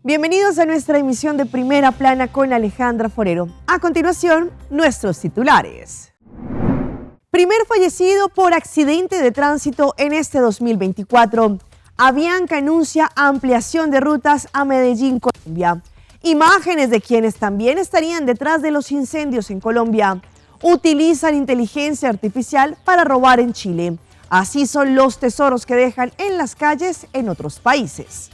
Bienvenidos a nuestra emisión de Primera Plana con Alejandra Forero. A continuación, nuestros titulares. Primer fallecido por accidente de tránsito en este 2024. Avianca anuncia ampliación de rutas a Medellín, Colombia. Imágenes de quienes también estarían detrás de los incendios en Colombia. Utilizan inteligencia artificial para robar en Chile. Así son los tesoros que dejan en las calles en otros países.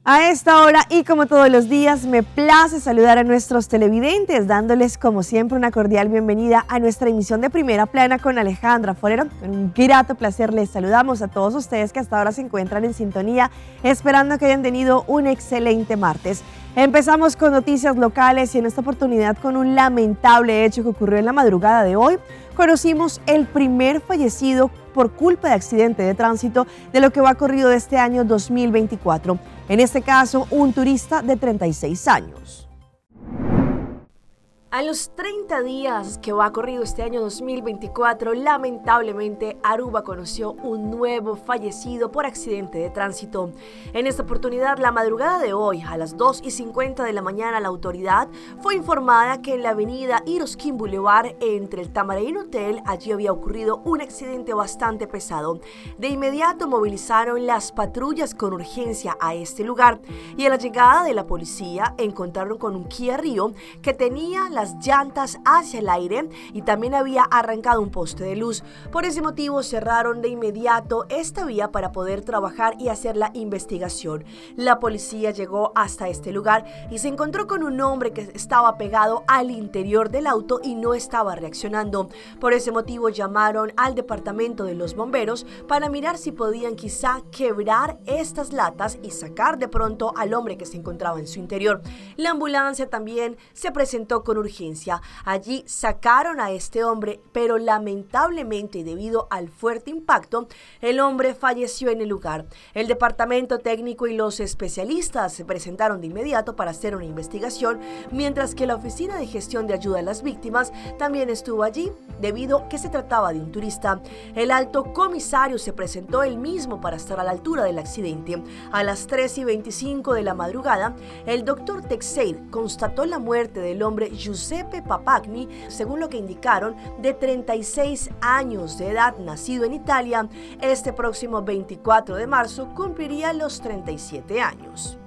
A esta hora y como todos los días, me place saludar a nuestros televidentes, dándoles como siempre una cordial bienvenida a nuestra emisión de Primera Plana con Alejandra Forero. Con un grato placer les saludamos a todos ustedes que hasta ahora se encuentran en sintonía, esperando que hayan tenido un excelente martes. Empezamos con noticias locales y en esta oportunidad con un lamentable hecho que ocurrió en la madrugada de hoy. Conocimos el primer fallecido por culpa de accidente de tránsito de lo que va corrido de este año 2024. En este caso, un turista de 36 años. A los 30 días que va corrido este año 2024, lamentablemente Aruba conoció un nuevo fallecido por accidente de tránsito. En esta oportunidad, la madrugada de hoy, a las 2:50 de la mañana, la autoridad fue informada que en la avenida Irosquín Boulevard, entre el Tamaraín Hotel, allí había ocurrido un accidente bastante pesado. De inmediato movilizaron las patrullas con urgencia a este lugar y a la llegada de la policía encontraron con un Kia Rio que tenía las llantas hacia el aire y también había arrancado un poste de luz. Por ese motivo cerraron de inmediato esta vía para poder trabajar y hacer la investigación. La policía llegó hasta este lugar y se encontró con un hombre que estaba pegado al interior del auto y no estaba reaccionando. Por ese motivo llamaron al departamento de los bomberos para mirar si podían quizá quebrar estas latas y sacar de pronto al hombre que se encontraba en su interior. La ambulancia también se presentó con urgencia. Allí sacaron a este hombre, pero lamentablemente y debido al fuerte impacto, el hombre falleció en el lugar. El departamento técnico y los especialistas se presentaron de inmediato para hacer una investigación, mientras que la Oficina de Gestión de Ayuda a las Víctimas también estuvo allí, debido a que se trataba de un turista. El alto comisario se presentó él mismo para estar a la altura del accidente. A las 3:25 de la madrugada, el doctor Teixeira constató la muerte del hombre Giuseppe Papagni, según lo que indicaron, de 36 años de edad, nacido en Italia. Este próximo 24 de marzo cumpliría los 37 años.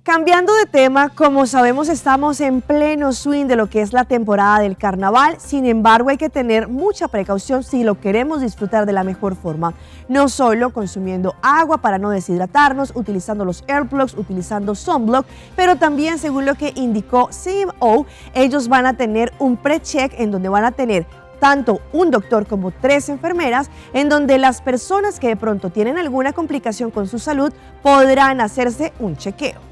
Cambiando de tema, como sabemos estamos en pleno swing de lo que es la temporada del carnaval, sin embargo hay que tener mucha precaución si lo queremos disfrutar de la mejor forma, no solo consumiendo agua para no deshidratarnos, utilizando los Airplugs, utilizando sunblock, pero también según lo que indicó CMO, ellos van a tener un pre-check en donde van a tener tanto un doctor como 3 enfermeras, en donde las personas que de pronto tienen alguna complicación con su salud podrán hacerse un chequeo.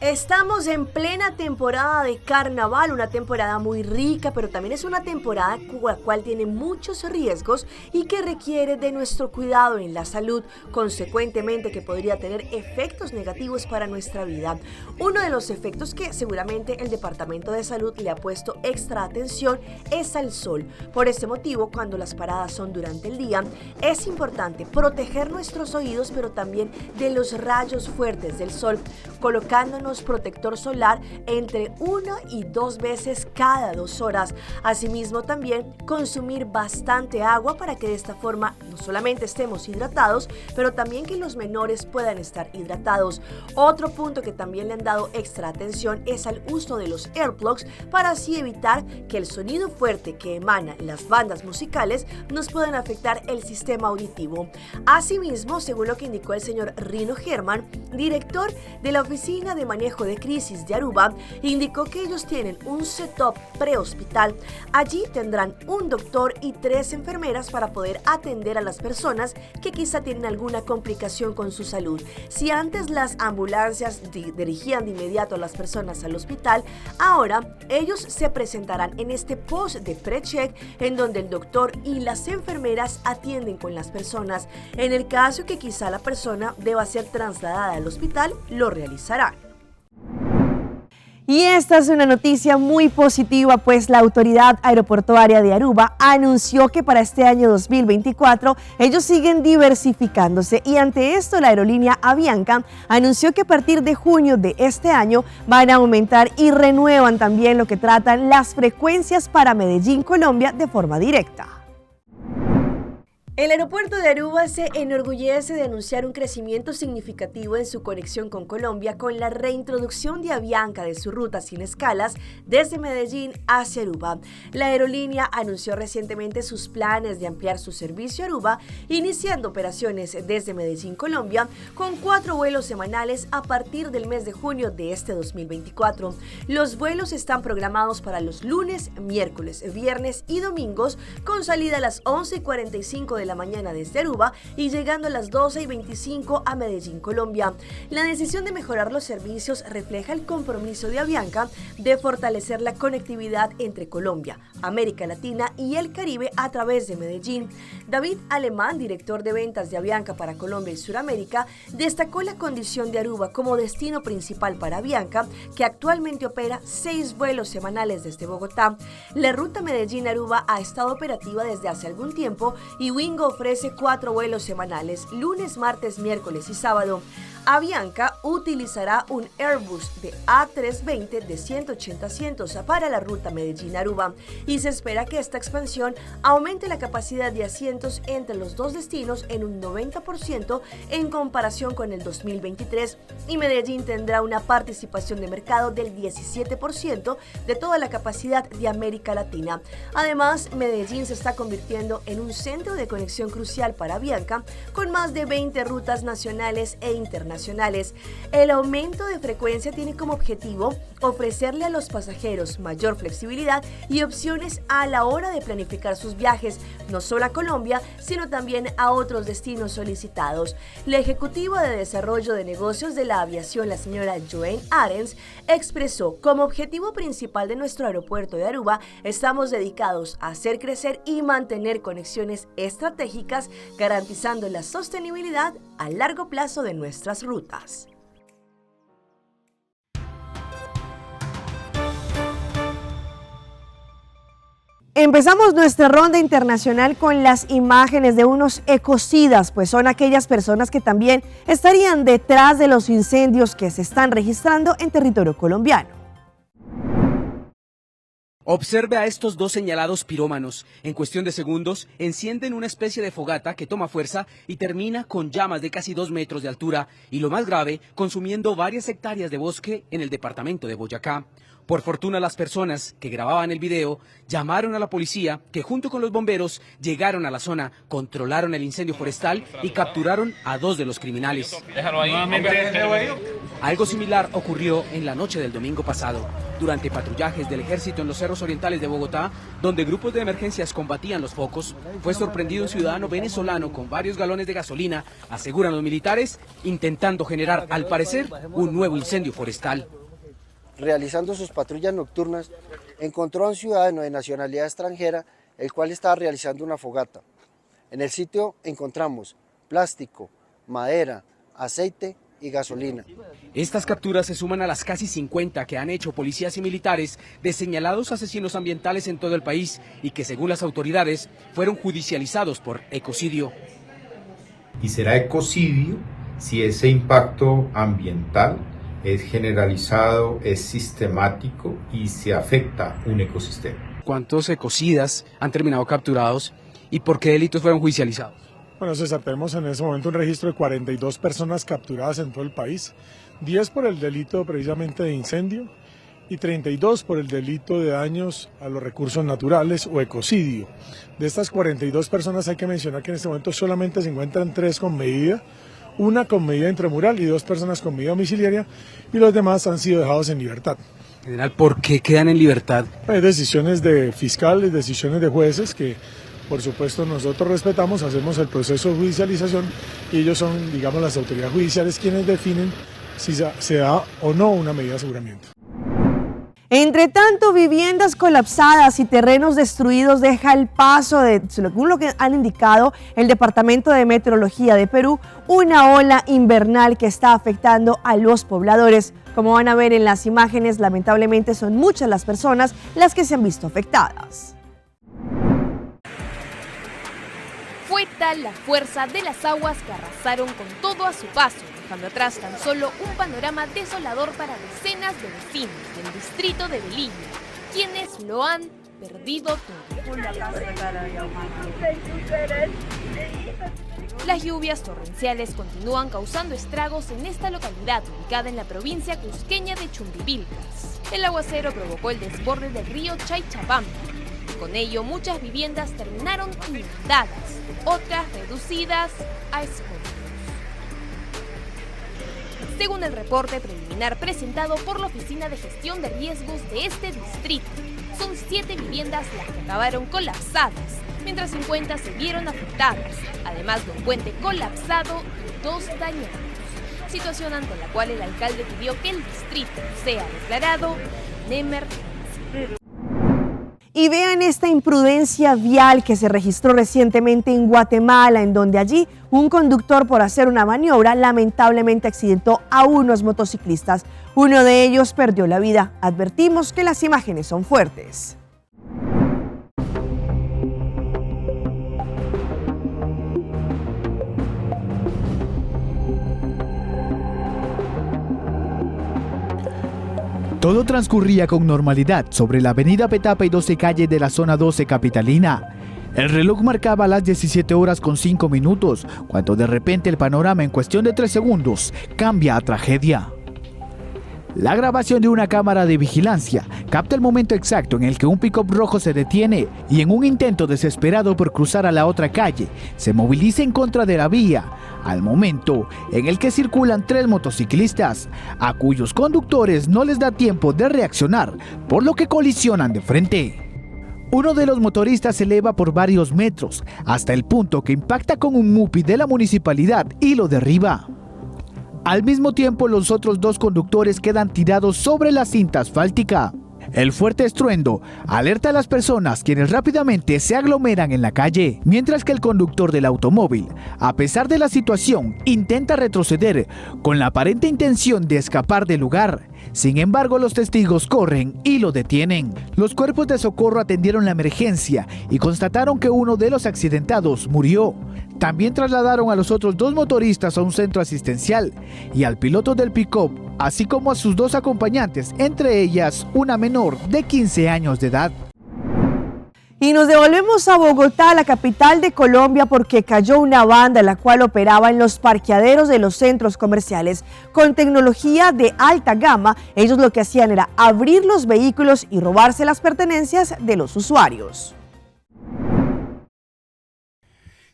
Estamos en plena temporada de carnaval, una temporada muy rica, pero también es una temporada la cual tiene muchos riesgos y que requiere de nuestro cuidado en la salud, consecuentemente que podría tener efectos negativos para nuestra vida. Uno de los efectos que seguramente el Departamento de Salud le ha puesto extra atención es al sol. Por este motivo, cuando las paradas son durante el día, es importante proteger nuestros oídos, pero también de los rayos fuertes del sol, colocándonos protector solar entre 1 y 2 veces cada 2 horas. Asimismo, también consumir bastante agua para que de esta forma no solamente estemos hidratados, pero también que los menores puedan estar hidratados. Otro punto que también le han dado extra atención es al uso de los Airplugs para así evitar que el sonido fuerte que emanan las bandas musicales nos puedan afectar el sistema auditivo. Asimismo, según lo que indicó el señor Rino Germán, director de la Oficina de Manejo de Crisis de Aruba, indicó que ellos tienen un setup prehospital. Allí tendrán un doctor y 3 enfermeras para poder atender a las personas que quizá tienen alguna complicación con su salud. Si antes las ambulancias dirigían de inmediato a las personas al hospital, ahora ellos se presentarán en este post de pre-check en donde el doctor y las enfermeras atienden con las personas. En el caso que quizá la persona deba ser trasladada al hospital, lo realizarán. Y esta es una noticia muy positiva, pues la Autoridad Aeroportuaria de Aruba anunció que para este año 2024 ellos siguen diversificándose y ante esto la aerolínea Avianca anunció que a partir de junio de este año van a aumentar y renuevan también lo que tratan las frecuencias para Medellín, Colombia de forma directa. El aeropuerto de Aruba se enorgullece de anunciar un crecimiento significativo en su conexión con Colombia con la reintroducción de Avianca de su ruta sin escalas desde Medellín hacia Aruba. La aerolínea anunció recientemente sus planes de ampliar su servicio a Aruba, iniciando operaciones desde Medellín, Colombia, con 4 vuelos semanales a partir del mes de junio de este 2024. Los vuelos están programados para los lunes, miércoles, viernes y domingos, con salida a las 11:45 de la mañana desde Aruba y llegando a las 12:25 a Medellín, Colombia. La decisión de mejorar los servicios refleja el compromiso de Avianca de fortalecer la conectividad entre Colombia, América Latina y el Caribe a través de Medellín. David Alemán, director de ventas de Avianca para Colombia y Sudamérica, destacó la condición de Aruba como destino principal para Avianca, que actualmente opera 6 vuelos semanales desde Bogotá. La ruta Medellín-Aruba ha estado operativa desde hace algún tiempo y Wingo ofrece 4 vuelos semanales, lunes, martes, miércoles y sábado. Avianca utilizará un Airbus de A320 de 180 asientos para la ruta Medellín-Aruba y se espera que esta expansión aumente la capacidad de asientos entre los dos destinos en un 90% en comparación con el 2023 y Medellín tendrá una participación de mercado del 17% de toda la capacidad de América Latina. Además, Medellín se está convirtiendo en un centro de conexión crucial para Avianca con más de 20 rutas nacionales e internacionales. El aumento de frecuencia tiene como objetivo ofrecerle a los pasajeros mayor flexibilidad y opciones a la hora de planificar sus viajes, no solo a Colombia, sino también a otros destinos solicitados. La ejecutiva de desarrollo de negocios de la aviación, la señora Joanne Arens, expresó: como objetivo principal de nuestro aeropuerto de Aruba, estamos dedicados a hacer crecer y mantener conexiones estratégicas, garantizando la sostenibilidad a largo plazo de nuestras rutas. Empezamos nuestra ronda internacional con las imágenes de unos ecocidas, pues son aquellas personas que también estarían detrás de los incendios que se están registrando en territorio colombiano. Observe a estos 2 señalados pirómanos. En cuestión de segundos, encienden una especie de fogata que toma fuerza y termina con llamas de casi 2 metros de altura y, lo más grave, consumiendo varias hectáreas de bosque en el departamento de Boyacá. Por fortuna, las personas que grababan el video llamaron a la policía, que junto con los bomberos llegaron a la zona, controlaron el incendio forestal y capturaron a 2 de los criminales. Algo similar ocurrió en la noche del domingo pasado, durante patrullajes del ejército en los cerros orientales de Bogotá, donde grupos de emergencias combatían los focos. Fue sorprendido un ciudadano venezolano con varios galones de gasolina, aseguran los militares, intentando generar, al parecer, un nuevo incendio forestal. Realizando sus patrullas nocturnas, encontró a un ciudadano de nacionalidad extranjera, el cual estaba realizando una fogata. En el sitio encontramos plástico, madera, aceite y gasolina. Estas capturas se suman a las casi 50 que han hecho policías y militares de señalados asesinos ambientales en todo el país y que, según las autoridades, fueron judicializados por ecocidio. Y será ecocidio si ese impacto ambiental es generalizado, es sistemático y se afecta un ecosistema. ¿Cuántos ecocidas han terminado capturados y por qué delitos fueron judicializados? Bueno, César, tenemos en ese momento un registro de 42 personas capturadas en todo el país, 10 por el delito precisamente de incendio y 32 por el delito de daños a los recursos naturales o ecocidio. De estas 42 personas hay que mencionar que en este momento solamente se encuentran 3 con medida, 1 con medida intramural y 2 personas con medida domiciliaria, y los demás han sido dejados en libertad. General, ¿por qué quedan en libertad? Hay decisiones de fiscales, decisiones de jueces que, por supuesto, nosotros respetamos, hacemos el proceso de judicialización y ellos son, digamos, las autoridades judiciales quienes definen si se da o no una medida de aseguramiento. Entre tanto, viviendas colapsadas y terrenos destruidos deja el paso de, según lo que han indicado el Departamento de Meteorología de Perú, una ola invernal que está afectando a los pobladores. Como van a ver en las imágenes, lamentablemente son muchas las personas las que se han visto afectadas. Fue tal la fuerza de las aguas que arrasaron con todo a su paso, dejando atrás tan solo un panorama desolador para decenas de vecinos del distrito de Velilla, quienes lo han perdido todo. Las lluvias torrenciales continúan causando estragos en esta localidad ubicada en la provincia cusqueña de Chumbivilcas. El aguacero provocó el desborde del río Chaychabamba. Con ello, muchas viviendas terminaron inundadas, otras reducidas a escombros. Según el reporte preliminar presentado por la Oficina de Gestión de Riesgos de este distrito, son 7 viviendas las que acabaron colapsadas, mientras 50 se vieron afectadas, además de un puente colapsado y 2 dañados. Situación ante la cual el alcalde pidió que el distrito sea declarado en emergencia. Y vean esta imprudencia vial que se registró recientemente en Guatemala, en donde allí un conductor, por hacer una maniobra, lamentablemente accidentó a unos motociclistas. Uno de ellos perdió la vida. Advertimos que las imágenes son fuertes. Todo transcurría con normalidad sobre la avenida Petapa y 12 calles de la zona 12 capitalina. El reloj marcaba las 17 horas con 5 minutos, cuando de repente el panorama en cuestión de 3 segundos cambia a tragedia. La grabación de una cámara de vigilancia capta el momento exacto en el que un pick-up rojo se detiene y en un intento desesperado por cruzar a la otra calle, se moviliza en contra de la vía, al momento en el que circulan 3 motociclistas, a cuyos conductores no les da tiempo de reaccionar, por lo que colisionan de frente. Uno de los motoristas se eleva por varios metros, hasta el punto que impacta con un MUPI de la municipalidad y lo derriba. Al mismo tiempo, los otros 2 conductores quedan tirados sobre la cinta asfáltica. El fuerte estruendo alerta a las personas, quienes rápidamente se aglomeran en la calle, mientras que el conductor del automóvil, a pesar de la situación, intenta retroceder con la aparente intención de escapar del lugar. Sin embargo, los testigos corren y lo detienen. Los cuerpos de socorro atendieron la emergencia y constataron que uno de los accidentados murió. También trasladaron a los otros 2 motoristas a un centro asistencial y al piloto del pick-up, así como a sus 2 acompañantes, entre ellas una menor de 15 años de edad. Y nos devolvemos a Bogotá, la capital de Colombia, porque cayó una banda la cual operaba en los parqueaderos de los centros comerciales. Con tecnología de alta gama, ellos lo que hacían era abrir los vehículos y robarse las pertenencias de los usuarios.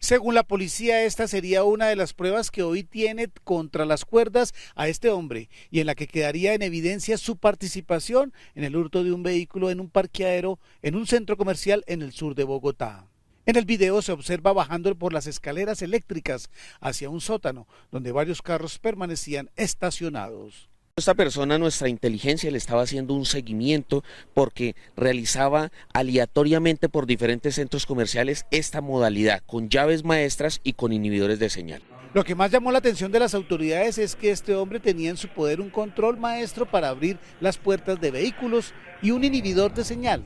Según la policía, esta sería una de las pruebas que hoy tiene contra las cuerdas a este hombre y en la que quedaría en evidencia su participación en el hurto de un vehículo en un parqueadero en un centro comercial en el sur de Bogotá. En el video se observa bajando por las escaleras eléctricas hacia un sótano donde varios carros permanecían estacionados. Esta persona, nuestra inteligencia, le estaba haciendo un seguimiento porque realizaba aleatoriamente por diferentes centros comerciales esta modalidad, con llaves maestras y con inhibidores de señal. Lo que más llamó la atención de las autoridades es que este hombre tenía en su poder un control maestro para abrir las puertas de vehículos y un inhibidor de señal.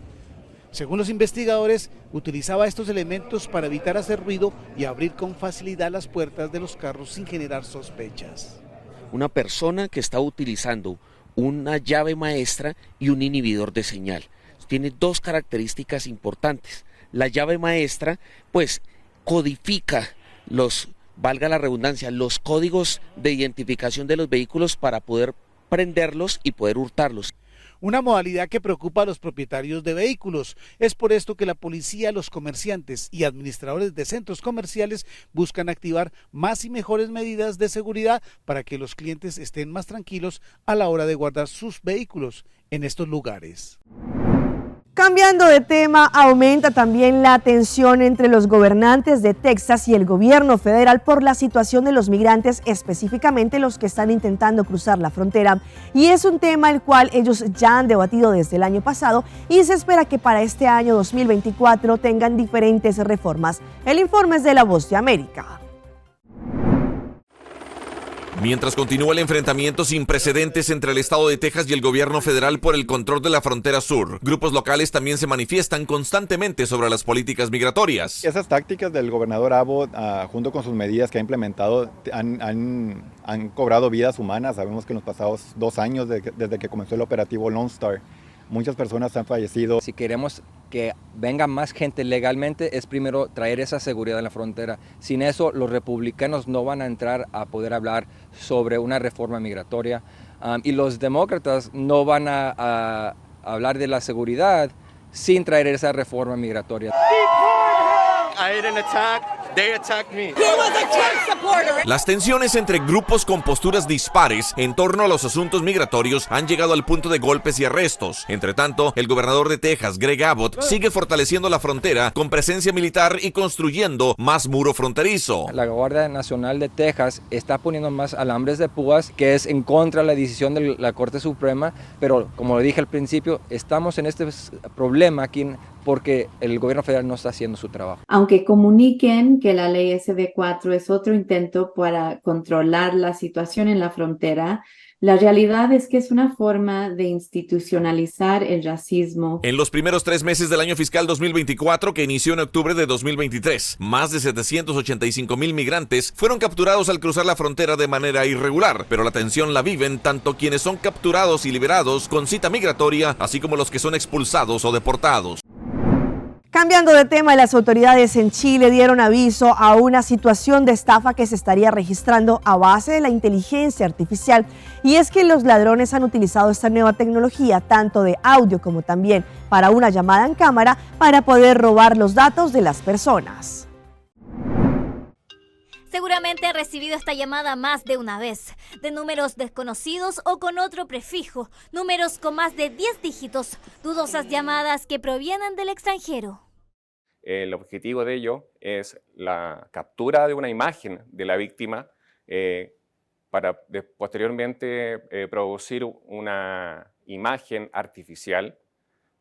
Según los investigadores, utilizaba estos elementos para evitar hacer ruido y abrir con facilidad las puertas de los carros sin generar sospechas. Una persona que está utilizando una llave maestra y un inhibidor de señal. Tiene 2 características importantes. La llave maestra, pues, codifica valga la redundancia, los códigos de identificación de los vehículos para poder prenderlos y poder hurtarlos. Una modalidad que preocupa a los propietarios de vehículos. Es por esto que la policía, los comerciantes y administradores de centros comerciales buscan activar más y mejores medidas de seguridad para que los clientes estén más tranquilos a la hora de guardar sus vehículos en estos lugares. Cambiando de tema, aumenta también la tensión entre los gobernantes de Texas y el gobierno federal por la situación de los migrantes, específicamente los que están intentando cruzar la frontera. Y es un tema el cual ellos ya han debatido desde el año pasado y se espera que para este año 2024 tengan diferentes reformas. El informe es de La Voz de América. Mientras continúa el enfrentamiento sin precedentes entre el estado de Texas y el gobierno federal por el control de la frontera sur, grupos locales también se manifiestan constantemente sobre las políticas migratorias. Esas tácticas del gobernador Abbott, junto con sus medidas que ha implementado, han cobrado vidas humanas. Sabemos que en los pasados 2 años, desde que comenzó el operativo Lone Star, muchas personas han fallecido. Si queremos que venga más gente legalmente, es primero traer esa seguridad en la frontera. Sin eso, los republicanos no van a entrar a poder hablar sobre una reforma migratoria. Y los demócratas no van a hablar de la seguridad sin traer esa reforma migratoria. Las tensiones entre grupos con posturas dispares en torno a los asuntos migratorios han llegado al punto de golpes y arrestos. Entre tanto, el gobernador de Texas, Greg Abbott, sigue fortaleciendo la frontera con presencia militar y construyendo más muro fronterizo. La Guardia Nacional de Texas está poniendo más alambres de púas, que es en contra de la decisión de la Corte Suprema, pero como le dije al principio, estamos en este problema aquí porque el gobierno federal no está haciendo su trabajo. Aunque comuniquen que la ley SB4 es otro intento para controlar la situación en la frontera, la realidad es que es una forma de institucionalizar el racismo. En los primeros 3 meses del año fiscal 2024, que inició en octubre de 2023, más de 785,000 migrantes fueron capturados al cruzar la frontera de manera irregular, pero la tensión la viven tanto quienes son capturados y liberados con cita migratoria, así como los que son expulsados o deportados. Cambiando de tema, las autoridades en Chile dieron aviso a una situación de estafa que se estaría registrando a base de la inteligencia artificial. Y es que los ladrones han utilizado esta nueva tecnología, tanto de audio como también para una llamada en cámara, para poder robar los datos de las personas. Seguramente ha recibido esta llamada más de una vez, de números desconocidos o con otro prefijo, números con más de 10 dígitos, dudosas llamadas que provienen del extranjero. El objetivo de ello es la captura de una imagen de la víctima para posteriormente producir una imagen artificial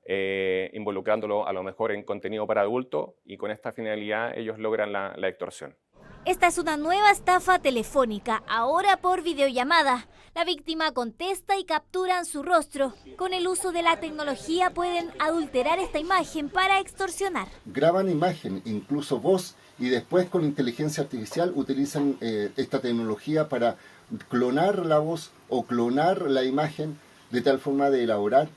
involucrándolo a lo mejor en contenido para adulto, y con esta finalidad ellos logran la extorsión. Esta es una nueva estafa telefónica, ahora por videollamada. La víctima contesta y capturan su rostro. Con el uso de la tecnología pueden adulterar esta imagen para extorsionar. Graban imagen, incluso voz, y después con inteligencia artificial utilizan esta tecnología para clonar la voz o clonar la imagen de tal forma de elaborar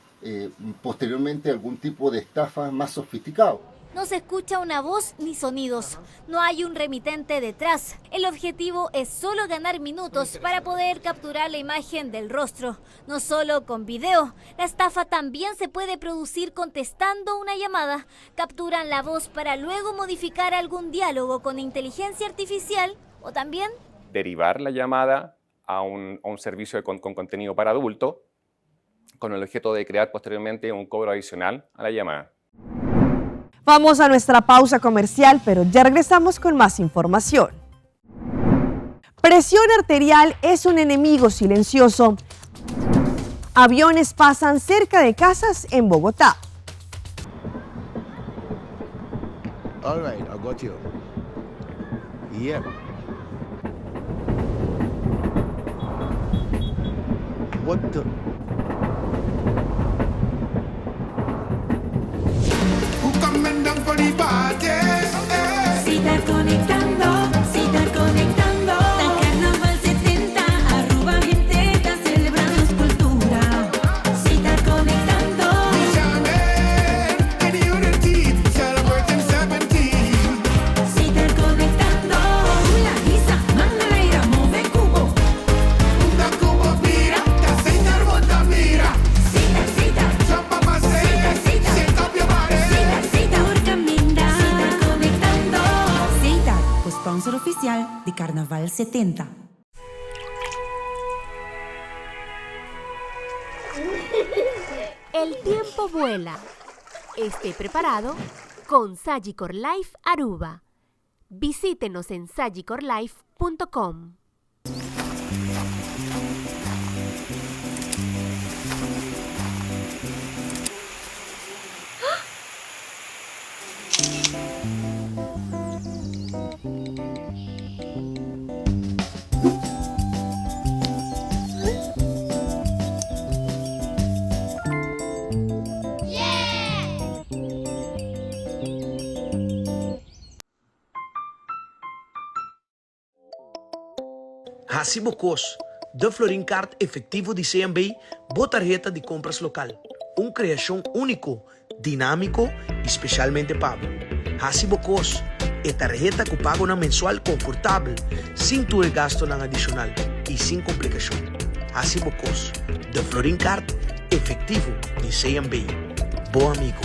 posteriormente algún tipo de estafa más sofisticado. No se escucha una voz ni sonidos, no hay un remitente detrás. El objetivo es solo ganar minutos para poder capturar la imagen del rostro. No solo con video, la estafa también se puede producir contestando una llamada. Capturan la voz para luego modificar algún diálogo con inteligencia artificial o también derivar la llamada a un servicio con contenido para adulto con el objeto de crear posteriormente un cobro adicional a la llamada. Vamos a nuestra pausa comercial, pero ya regresamos con más información. Presión arterial es un enemigo silencioso. Aviones pasan cerca de casas en Bogotá. All right, I got you. Yeah. What the? Citar conectando, citar conectando. La Carnaval 70, arroba gente, está celebrando su cultura. Citar conectando. Citar conectando. La guisa, manda ira, move cubo. Una cubo mira, te citar bota mira. Citar, citar, chapa más citar, citar, se cambia mare. Citar, citar, orcaminda. Citar conectando. Citar, sponsor oficial de Carnaval 70. El tiempo vuela. Esté preparado con Sagicor Life Aruba. Visítenos en sagicorlife.com. Hacibocos, de Florincard efetivo de CMB, boa tarjeta de compras local. Criação único, dinâmico e especialmente pago. Hacibocos, é tarjeta que paga na mensual confortável, sem tu gasto na adicional e sem complicação. Hacibocos, de Florincard efetivo de CMB. Bom amigo.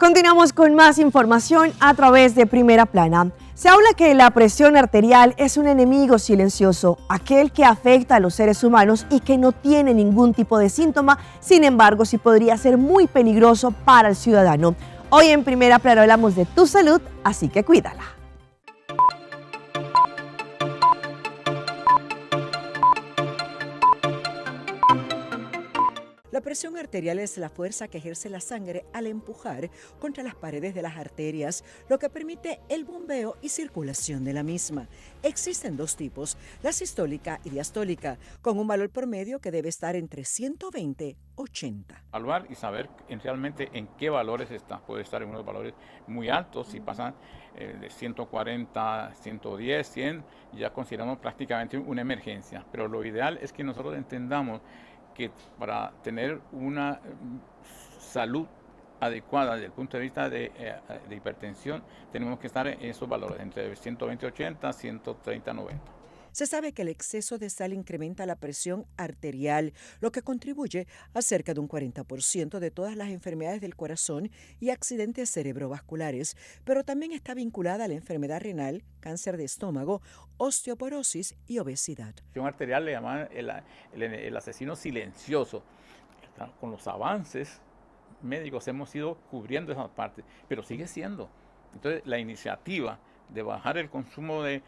Continuamos con más información a través de Primera Plana. Se habla que la presión arterial es un enemigo silencioso, aquel que afecta a los seres humanos y que no tiene ningún tipo de síntoma, sin embargo sí podría ser muy peligroso para el ciudadano. Hoy en Primera Plana hablamos de tu salud, así que cuídala. La presión arterial es la fuerza que ejerce la sangre al empujar contra las paredes de las arterias, lo que permite el bombeo y circulación de la misma. Existen dos tipos, la sistólica y diastólica, con un valor promedio que debe estar entre 120 y 80. Evaluar y saber realmente en qué valores está. Puede estar en unos valores muy altos, si pasan de 140, 110, 100, ya consideramos prácticamente una emergencia. Pero lo ideal es que nosotros entendamos que para tener una salud adecuada desde el punto de vista de hipertensión, tenemos que estar en esos valores, entre 120-80, 130-90. Se sabe que el exceso de sal incrementa la presión arterial, lo que contribuye a cerca de un 40% de todas las enfermedades del corazón y accidentes cerebrovasculares, pero también está vinculada a la enfermedad renal, cáncer de estómago, osteoporosis y obesidad. La presión arterial le llaman el asesino silencioso. Con los avances médicos hemos ido cubriendo esa parte, pero sigue siendo. Entonces, la iniciativa de bajar el consumo de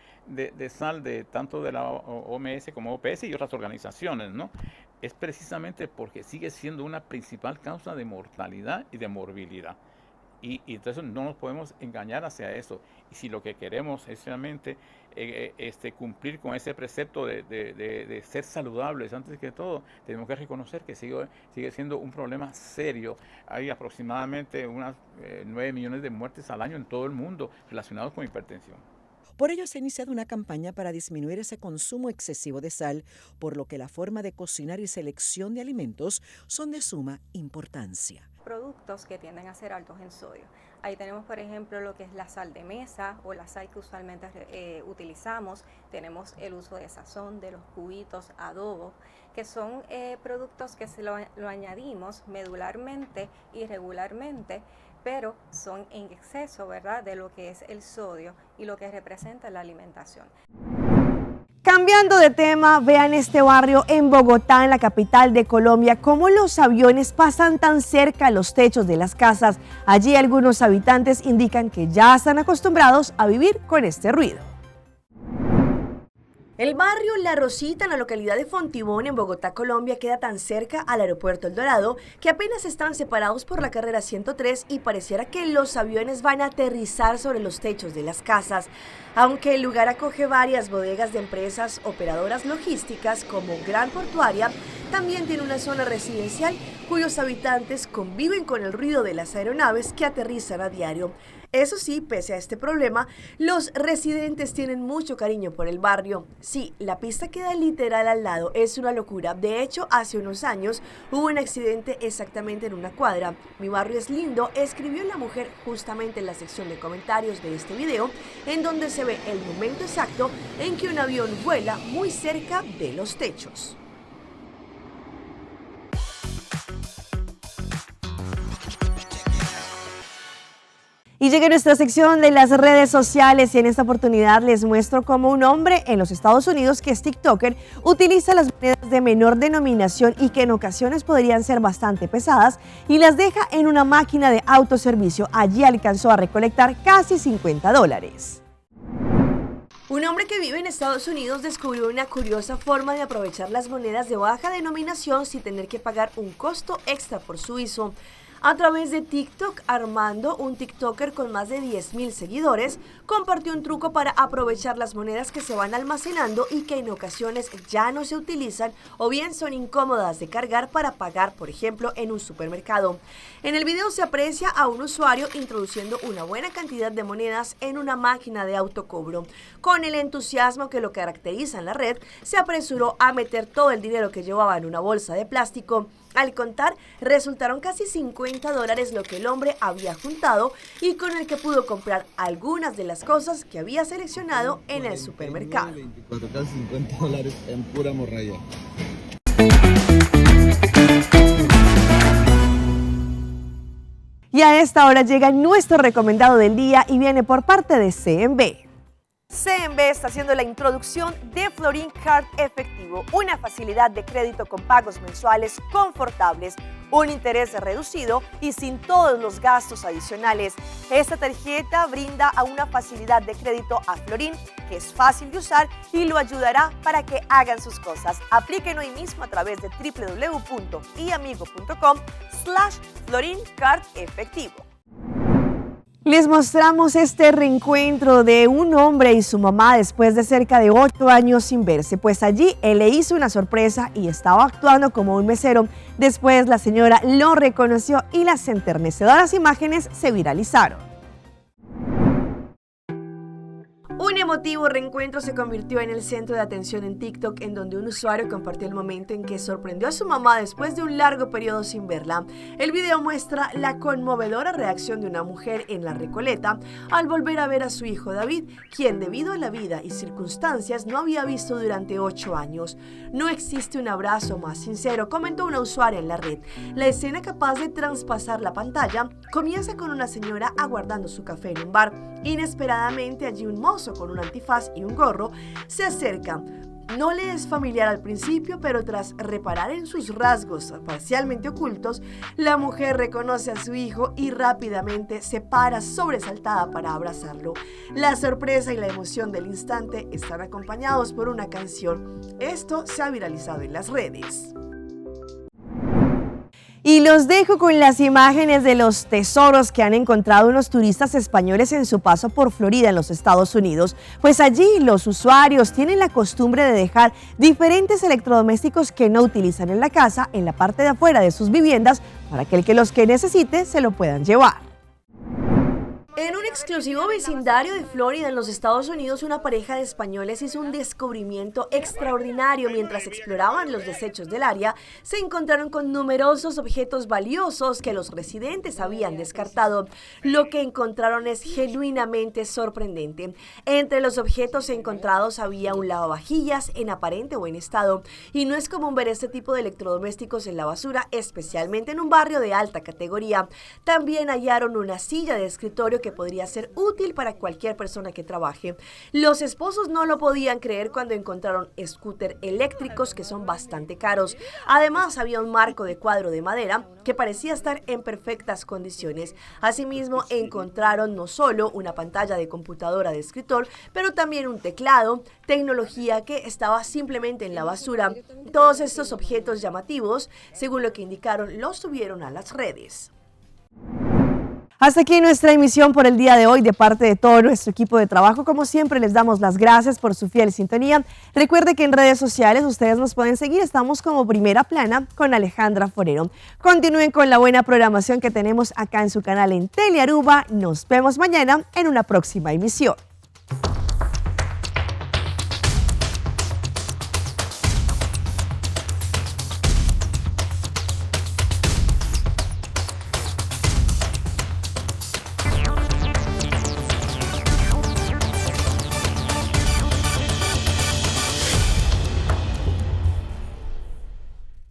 sal tanto de la OMS como OPS y otras organizaciones, ¿no? Es precisamente porque sigue siendo una principal causa de mortalidad y de morbilidad. Y entonces no nos podemos engañar hacia eso. Y si lo que queremos es realmente cumplir con ese precepto de ser saludables antes que todo, tenemos que reconocer que sigue siendo un problema serio. Hay aproximadamente unas 9 millones de muertes al año en todo el mundo relacionados con hipertensión. Por ello se ha iniciado una campaña para disminuir ese consumo excesivo de sal, por lo que la forma de cocinar y selección de alimentos son de suma importancia. Productos que tienden a ser altos en sodio. Ahí tenemos, por ejemplo, lo que es la sal de mesa o la sal que usualmente utilizamos. Tenemos el uso de sazón, de los cubitos, adobos, que son productos que se lo añadimos medularmente y regularmente, pero son en exceso, ¿verdad?, de lo que es el sodio y lo que representa la alimentación. Cambiando de tema, vean este barrio en Bogotá, en la capital de Colombia, cómo los aviones pasan tan cerca a los techos de las casas. Allí algunos habitantes indican que ya están acostumbrados a vivir con este ruido. El barrio La Rosita, en la localidad de Fontibón, en Bogotá, Colombia, queda tan cerca al aeropuerto El Dorado que apenas están separados por la carrera 103 y pareciera que los aviones van a aterrizar sobre los techos de las casas. Aunque el lugar acoge varias bodegas de empresas operadoras logísticas como Gran Portuaria, también tiene una zona residencial cuyos habitantes conviven con el ruido de las aeronaves que aterrizan a diario. Eso sí, pese a este problema, los residentes tienen mucho cariño por el barrio. Sí, la pista queda literal al lado, es una locura. De hecho, hace unos años hubo un accidente exactamente en una cuadra. Mi barrio es lindo, escribió la mujer justamente en la sección de comentarios de este video, en donde se ve el momento exacto en que un avión vuela muy cerca de los techos. Y llega nuestra sección de las redes sociales y en esta oportunidad les muestro cómo un hombre en los Estados Unidos que es TikToker utiliza las monedas de menor denominación y que en ocasiones podrían ser bastante pesadas y las deja en una máquina de autoservicio. Allí alcanzó a recolectar casi $50. Un hombre que vive en Estados Unidos descubrió una curiosa forma de aprovechar las monedas de baja denominación sin tener que pagar un costo extra por su uso. A través de TikTok, Armando, un TikToker con más de 10.000 seguidores, compartió un truco para aprovechar las monedas que se van almacenando y que en ocasiones ya no se utilizan o bien son incómodas de cargar para pagar, por ejemplo, en un supermercado. En el video se aprecia a un usuario introduciendo una buena cantidad de monedas en una máquina de autocobro. Con el entusiasmo que lo caracteriza en la red, se apresuró a meter todo el dinero que llevaba en una bolsa de plástico. Al contar, resultaron casi $50 lo que el hombre había juntado y con el que pudo comprar algunas de las cosas que había seleccionado en el supermercado. 24, casi $50 en pura morralla. Y a esta hora llega nuestro recomendado del día y viene por parte de CMB. CMB está haciendo la introducción de Florin Card Efectivo, una facilidad de crédito con pagos mensuales confortables, un interés reducido y sin todos los gastos adicionales. Esta tarjeta brinda a una facilidad de crédito a Florin que es fácil de usar y lo ayudará para que hagan sus cosas. Apliquen hoy mismo a través de www.iamigo.com/Florin Card Efectivo. Les mostramos este reencuentro de un hombre y su mamá después de cerca de 8 años sin verse, pues allí él le hizo una sorpresa y estaba actuando como un mesero. Después la señora lo reconoció y las enternecedoras imágenes se viralizaron. Un emotivo reencuentro se convirtió en el centro de atención en TikTok, en donde un usuario compartió el momento en que sorprendió a su mamá después de un largo periodo sin verla. El video muestra la conmovedora reacción de una mujer en La Recoleta al volver a ver a su hijo David, quien debido a la vida y circunstancias no había visto durante 8 años. No existe un abrazo más sincero, comentó una usuaria en la red. La escena capaz de traspasar la pantalla comienza con una señora aguardando su café en un bar. Inesperadamente allí un mozo con un antifaz y un gorro se acerca. No le es familiar al principio, pero tras reparar en sus rasgos parcialmente ocultos, la mujer reconoce a su hijo y rápidamente se para sobresaltada para abrazarlo. La sorpresa y la emoción del instante están acompañados por una canción. Esto se ha viralizado en las redes. Y los dejo con las imágenes de los tesoros que han encontrado unos turistas españoles en su paso por Florida, en los Estados Unidos. Pues allí los usuarios tienen la costumbre de dejar diferentes electrodomésticos que no utilizan en la casa, en la parte de afuera de sus viviendas, para que los que necesite se lo puedan llevar. En un exclusivo vecindario de Florida, en los Estados Unidos, una pareja de españoles hizo un descubrimiento extraordinario. Mientras exploraban los desechos del área, se encontraron con numerosos objetos valiosos que los residentes habían descartado. Lo que encontraron es genuinamente sorprendente. Entre los objetos encontrados había un lavavajillas en aparente buen estado, y no es común ver este tipo de electrodomésticos en la basura, especialmente en un barrio de alta categoría. También hallaron una silla de escritorio que podría ser útil para cualquier persona que trabaje. Los esposos no lo podían creer cuando encontraron scooter eléctricos que son bastante caros. Además, había un marco de cuadro de madera que parecía estar en perfectas condiciones. Asimismo, encontraron no solo una pantalla de computadora de escritor, pero también un teclado, tecnología que estaba simplemente en la basura. Todos estos objetos llamativos, según lo que indicaron, los subieron a las redes. Hasta aquí nuestra emisión por el día de hoy. De parte de todo nuestro equipo de trabajo, como siempre, les damos las gracias por su fiel sintonía. Recuerde que en redes sociales ustedes nos pueden seguir. Estamos como Primera Plana con Alejandra Forero. Continúen con la buena programación que tenemos acá en su canal en Telearuba. Nos vemos mañana en una próxima emisión.